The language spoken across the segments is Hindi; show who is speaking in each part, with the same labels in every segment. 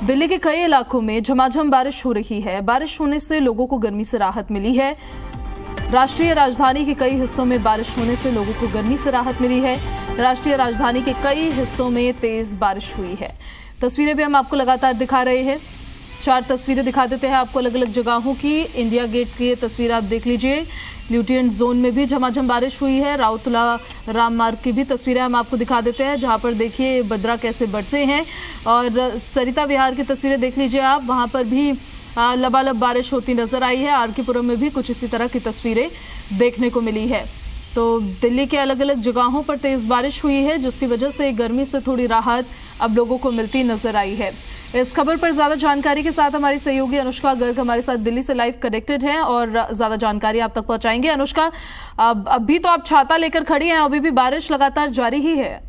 Speaker 1: दिल्ली के कई इलाकों में झमाझम बारिश हो रही है। बारिश होने से लोगों को गर्मी से राहत मिली है। राष्ट्रीय राजधानी के कई हिस्सों में बारिश होने से लोगों को गर्मी से राहत मिली है। राष्ट्रीय राजधानी के कई हिस्सों में तेज बारिश हुई है। तस्वीरें भी हम आपको लगातार दिखा रहे हैं। 4 तस्वीरें दिखा देते हैं आपको अलग अलग जगहों की। इंडिया गेट की तस्वीर आप देख लीजिए। ल्यूटियन जोन में भी झमाझम बारिश हुई है। राउतला राम मार्ग की भी तस्वीरें हम आपको दिखा देते हैं, जहां पर देखिए बद्रा कैसे बरसे हैं। और सरिता विहार की तस्वीरें देख लीजिए आप, वहां पर भी लबालब बारिश होती नजर आई है। आर के पुरम में भी कुछ इसी तरह की तस्वीरें देखने को मिली है। तो दिल्ली के अलग अलग जगहों पर तेज बारिश हुई है, जिसकी वजह से गर्मी से थोड़ी राहत अब लोगों को मिलती नजर आई है। इस खबर पर ज्यादा जानकारी के साथ हमारी सहयोगी अनुष्का गर्ग हमारे साथ दिल्ली से लाइव कनेक्टेड हैं और ज्यादा जानकारी आप तक पहुंचाएंगे। अनुष्का, अभी तो आप छाता लेकर खड़ी हैं, अभी भी बारिश लगातार जारी ही है।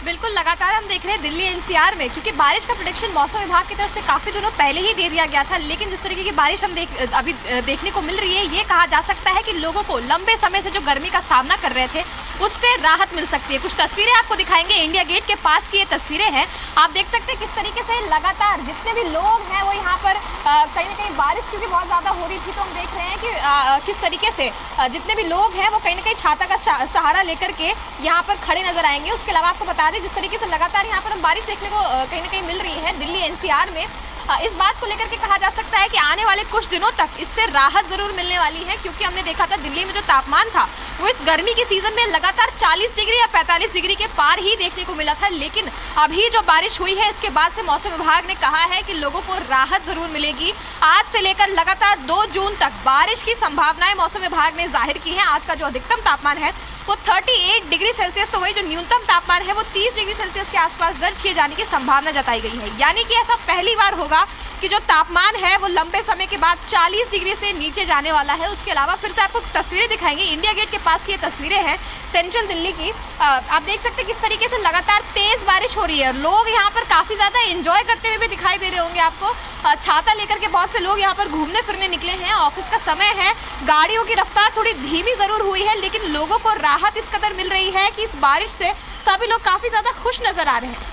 Speaker 2: बिल्कुल, लगातार हम देख रहे हैं दिल्ली एनसीआर में, क्योंकि बारिश का प्रेडिक्शन मौसम विभाग की तरफ से काफ़ी दिनों पहले ही दे दिया गया था। लेकिन जिस तरीके की बारिश हम अभी देखने को मिल रही है, ये कहा जा सकता है कि लोगों को लंबे समय से जो गर्मी का सामना कर रहे थे उससे राहत मिल सकती है। कुछ तस्वीरें आपको दिखाएंगे। इंडिया गेट के पास की ये तस्वीरें हैं। आप देख सकते हैं किस तरीके से लगातार जितने भी लोग हैं वो यहाँ पर कहीं ना कहीं बारिश क्योंकि बहुत ज़्यादा हो रही थी, तो हम देख रहे हैं कि किस तरीके से जितने भी लोग हैं वो कहीं ना कहीं छाता का सहारा लेकर के यहाँ पर खड़े नजर आएंगे। उसके अलावा आपको बता जिस तरीके से लगातार यहाँ पर हम बारिश देखने को कहीं ना कहीं मिल रही है दिल्ली एनसीआर में, इस बात को लेकर के कहा जा सकता है कि आने वाले कुछ दिनों तक इससे राहत जरूर मिलने वाली है। क्योंकि हमने देखा था दिल्ली में जो तापमान था वो इस गर्मी के सीजन में लगातार 40 डिग्री या 45 डिग्री के पार ही देखने को मिला था। लेकिन अभी जो बारिश हुई है इसके बाद से मौसम विभाग ने कहा है कि लोगों को राहत जरूर मिलेगी। आज से लेकर लगातार 2 जून तक बारिश की संभावनाएं मौसम विभाग ने जाहिर की है। आज का जो अधिकतम तापमान है वो 38 डिग्री सेल्सियस, तो वही जो न्यूनतम तापमान है वो 30 डिग्री सेल्सियस के आसपास दर्ज किए जाने की संभावना जताई गई है। यानी कि ऐसा पहली बार होगा कि जो तापमान है वो लंबे समय के बाद 40 डिग्री से नीचे जाने वाला है। उसके अलावा फिर से आपको तस्वीरें दिखाएंगे। इंडिया गेट के पास की ये तस्वीरें हैं सेंट्रल दिल्ली की। आप देख सकते हैं किस तरीके से लगातार तेज बारिश हो रही है। लोग यहाँ पर काफ़ी ज़्यादा एंजॉय करते हुए भी दिखाई दे रहे होंगे आपको। छाता लेकर के बहुत से लोग यहाँ पर घूमने फिरने निकले हैं। ऑफिस का समय है, गाड़ियों की रफ्तार थोड़ी धीमी ज़रूर हुई है, लेकिन लोगों को राहत इस कदर मिल रही है कि इस बारिश से सभी लोग काफ़ी ज़्यादा खुश नज़र आ रहे हैं।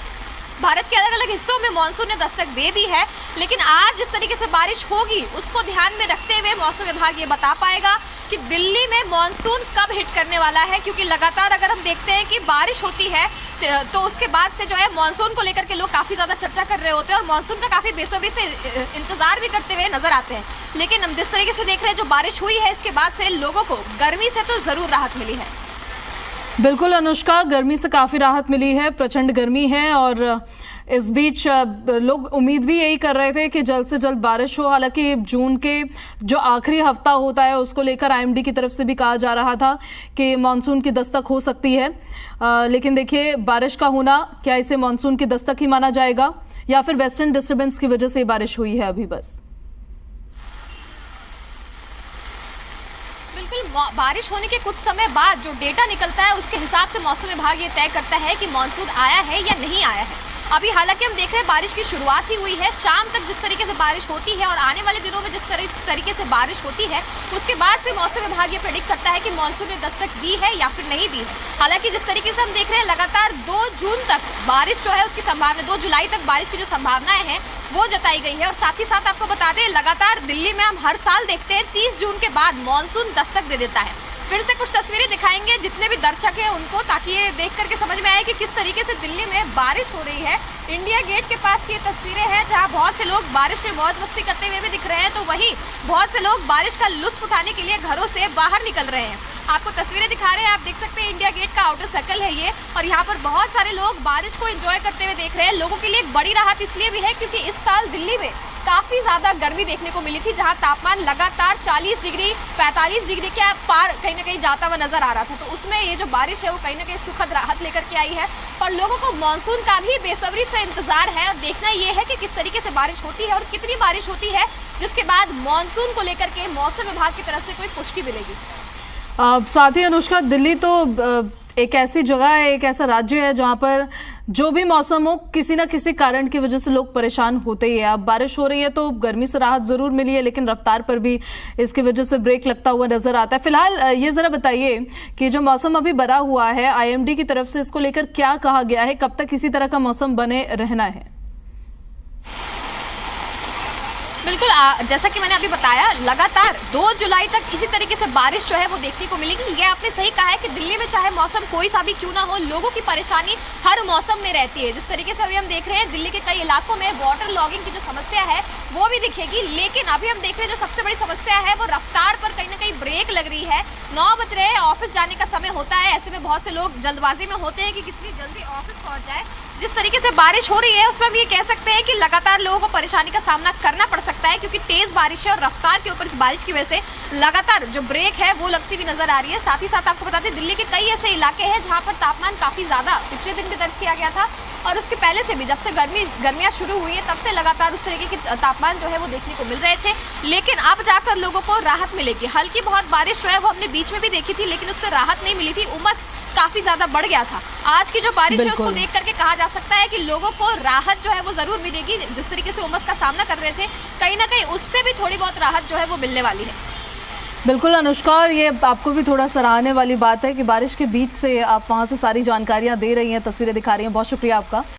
Speaker 2: भारत के अलग अलग हिस्सों में मानसून ने दस्तक दे दी है, लेकिन आज जिस तरीके से बारिश होगी उसको ध्यान में रखते हुए मौसम विभाग ये बता पाएगा कि दिल्ली में मानसून कब हिट करने वाला है। क्योंकि लगातार अगर हम देखते हैं कि बारिश होती है तो उसके बाद से जो है मानसून को लेकर के लोग काफ़ी ज़्यादा चर्चा कर रहे होते हैं और मानसून का काफ़ी बेसब्री से इंतजार भी करते हुए नजर आते हैं। लेकिन हम जिस तरीके से देख रहे हैं जो बारिश हुई है इसके बाद से लोगों को गर्मी से तो ज़रूर राहत मिली है।
Speaker 1: बिल्कुल अनुष्का, गर्मी से काफ़ी राहत मिली है। प्रचंड गर्मी है और इस बीच लोग उम्मीद भी यही कर रहे थे कि जल्द से जल्द बारिश हो। हालांकि जून के जो आखिरी हफ्ता होता है उसको लेकर आईएमडी की तरफ से भी कहा जा रहा था कि मानसून की दस्तक हो सकती है। लेकिन देखिए बारिश का होना, क्या इसे मानसून की दस्तक ही माना जाएगा या फिर वेस्टर्न डिस्टर्बेंस की वजह से बारिश हुई है अभी बस?
Speaker 2: बारिश होने के कुछ समय बाद जो डेटा निकलता है उसके हिसाब से मौसम विभाग ये तय करता है कि मानसून आया है या नहीं आया है। अभी हालांकि हम देख रहे हैं बारिश की शुरुआत ही हुई है। शाम तक जिस तरीके से बारिश होती है और आने वाले दिनों में जिस तरीके से बारिश होती है उसके बाद से मौसम विभाग ये प्रेडिक्ट करता है कि मानसून ने दस्तक दी है या फिर नहीं दी है। हालांकि जिस तरीके से हम देख रहे हैं लगातार 2 जून तक बारिश जो है उसकी संभावना, 2 जुलाई तक बारिश की जो संभावनाएं हैं वो जताई गई है। और साथ ही साथ आपको बता दें लगातार दिल्ली में हम हर साल देखते हैं 30 जून के बाद मानसून दस्तक दे देता है। फिर से कुछ तस्वीरें दिखाएंगे जितने भी दर्शक हैं उनको, ताकि ये देख करके समझ में आए कि किस तरीके से दिल्ली में बारिश हो रही है। इंडिया गेट के पास की ये तस्वीरें हैं जहां बहुत से लोग बारिश में मौज मस्ती करते हुए भी दिख रहे हैं, तो वहीं बहुत से लोग बारिश का लुत्फ उठाने के लिए घरों से बाहर निकल रहे हैं। आपको तस्वीरें दिखा रहे हैं, आप देख सकते हैं इंडिया गेट का आउटर सर्कल है ये, और यहाँ पर बहुत सारे लोग बारिश को एंजॉय करते हुए देख रहे हैं। लोगों के लिए एक बड़ी राहत इसलिए भी है क्योंकि इस साल दिल्ली में काफ़ी ज़्यादा गर्मी देखने को मिली थी, जहां तापमान लगातार 40 डिग्री 45 डिग्री के पार कहीं ना कहीं जाता हुआ नजर आ रहा था। तो उसमें ये जो बारिश है वो कहीं ना कहीं सुखद राहत लेकर के आई है और लोगों को मानसून का भी बेसब्री से इंतजार है। और देखना ये है कि किस तरीके से बारिश होती है और कितनी बारिश होती है, जिसके बाद मानसून को लेकर के मौसम विभाग की तरफ से कोई पुष्टि मिलेगी।
Speaker 1: साथ ही अनुष्का, दिल्ली तो एक ऐसी जगह है, एक ऐसा राज्य है जहां पर जो भी मौसम हो, किसी ना किसी कारण की वजह से लोग परेशान होते ही है। अब बारिश हो रही है तो गर्मी से राहत जरूर मिली है, लेकिन रफ्तार पर भी इसकी वजह से ब्रेक लगता हुआ नजर आता है। फिलहाल ये जरा बताइए कि जो मौसम अभी बना हुआ है, आईएमडी की तरफ से इसको लेकर क्या कहा गया है, कब तक इसी तरह का मौसम बने रहना है?
Speaker 2: बिल्कुल जैसा कि मैंने अभी बताया, लगातार 2 जुलाई तक इसी तरीके से बारिश जो है वो देखने को मिलेगी। ये आपने सही कहा है कि दिल्ली में चाहे मौसम कोई सा भी क्यों ना हो, लोगों की परेशानी हर मौसम में रहती है। जिस तरीके से अभी हम देख रहे हैं, दिल्ली के कई इलाकों में वाटर लॉगिंग की जो समस्या है वो भी दिखेगी, लेकिन अभी हम देख रहे हैं जो सबसे बड़ी समस्या है वो रफ्तार पर कहीं ना कहीं ब्रेक लग रही है। 9 बज रहे हैं, ऑफिस जाने का समय होता है, ऐसे में बहुत से लोग जल्दबाजी में होते हैं कि कितनी जल्दी ऑफिस पहुंच जाए। जिस तरीके से बारिश हो रही है उसमें हम ये कह सकते हैं कि लगातार लोगों को परेशानी का सामना करना पड़ सकता है, क्योंकि तेज बारिश है और रफ्तार के ऊपर इस बारिश की वजह से लगातार जो ब्रेक है वो लगती हुई नजर आ रही है। साथ ही साथ आपको बता दें, दिल्ली के कई ऐसे इलाके हैं जहां पर तापमान काफी ज्यादा पिछले दिन भी दर्ज किया गया था, और उसके पहले से भी जब से गर्मियां शुरू हुई है तब से लगातार उस तरीके के तापमान जो है वो देखने को मिल रहे थे। लेकिन अब जाकर लोगों को राहत मिलेगी। हल्की बहुत बारिश जो है वो हमने बीच में भी देखी थी, लेकिन उससे राहत नहीं मिली थी, उमस काफी ज्यादा बढ़ गया था। आज की जो बारिश है उसको देख करके कहा जा सकता है कि लोगों को राहत जो है वो जरूर मिलेगी। जिस तरीके से उमस का सामना कर रहे थे, कहीं ना कहीं उससे भी थोड़ी बहुत राहत जो है वो मिलने वाली है।
Speaker 1: बिल्कुल अनुष्का, और ये आपको भी थोड़ा सराहने वाली बात है कि बारिश के बीच से आप वहां से सारी जानकारियां दे रही हैं, तस्वीरें दिखा रही हैं। बहुत शुक्रिया आपका।